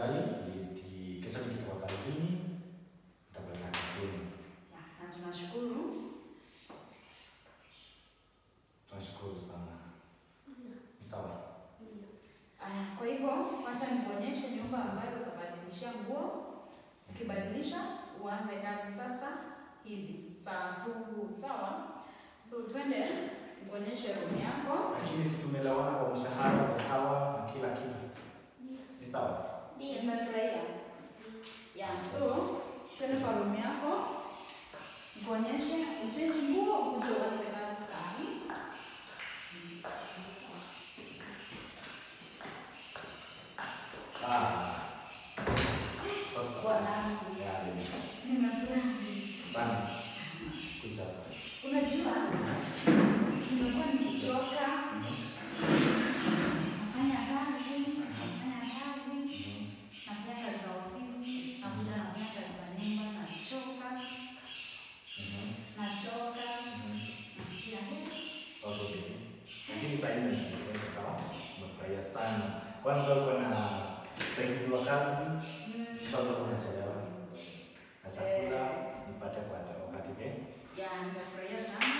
usijali, kesho nikitoka kazini nitakwenda kazini. Na tunashukuru. Tunashukuru sana. Ni sawa? Kwa hivyo acha nikuonyeshe nyumba ambayo utabadilishia nguo. Ukibadilisha uanze kazi sasa hivi. Sawa? So twende nikuonyeshe room yako. Lakini si tumelewana kwa mshahara ni sawa na kila kitu. Ni sawa? Ndio. Nimefurahia. So twende kwa room yako. Nikuonyeshe uchange nguo uje uanze kazi saa hii. Sana. Kucha. Unajua? Nimekuwa nikichoka. Nafanya kazi za ofisi, nafanya kazi za nyumba, nachoka. Nasikia Okay. Lakini sasa hivi nimekuwa sawa. Nimefurahia sana. Kwanza uko na usaidizi wa kazi. Sasa unachelewa. Na chakula nipate kwa wakati gani? Nimefurahia sana.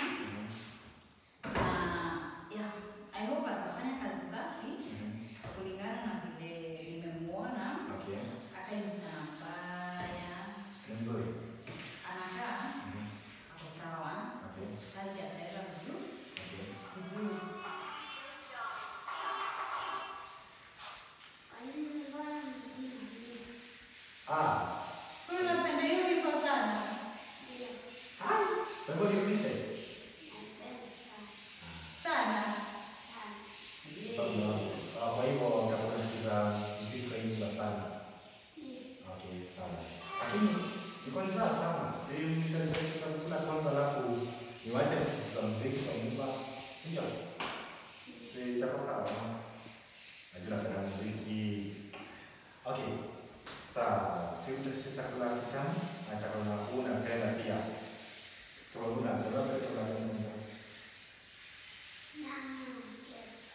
I hope atafanya kazi safi. Kulingana na vile nimemuona. Okay. Akainza mbaya. Nzuri. Anakaa. Ako sawa. Okay. Kazi ataenda vizuri. Okay. Vizuri. Unapenda hiyo hivyo sana? Kwa hivyo niulize. Sana. Kwa hivyo utakuwa unasikiza muziki kwa nyumba sana. Okay, sawa. Lakini niko njaa sana. Si nitakula kwanza alafu niwache kusikiza muziki kwa nyumba. Sio? Si itakuwa sawa. Najua napenda muziki. Okay. Sawa. Si utashe chakula kitamu na chakula unapenda pia. Tunaona labda tunaona.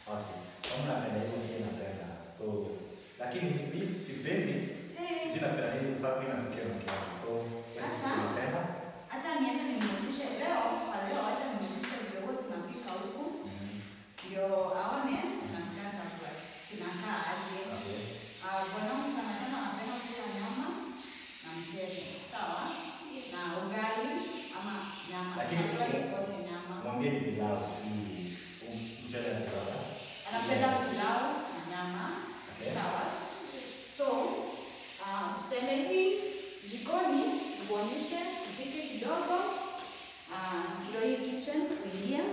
Okay. Kama napenda hiyo pia napenda. So, lakini mimi sipendi. Sijui napenda nini kwa sababu inatokea na kiasi. So, napenda. Acha niende nimuonyeshe leo, acha nimuonyeshe vile wote tunapika huku. Ndio aone tunapika chakula. Kinakaa aje. Okay. Wanaume sana wanapenda kula nyama na mchele. Sawa? Na ugali ama nyama. Lakini usikose nyama. Mwambie ni pilau si mchele na pilau. Anapenda pilau na nyama. Okay. Sawa? So, tutaenda hivi jikoni kuonyeshe tupike kidogo. Ndio hii kitchen kuingia.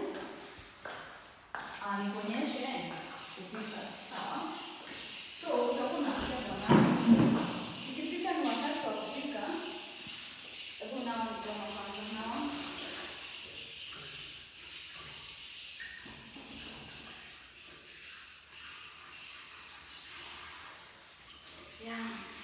Nikuonyeshe kupika. Sawa? So, utakuwa unapika kwa nani? Ikifika ni wakati wa kupika. Hebu nao mikono kwanza nao. Yeah.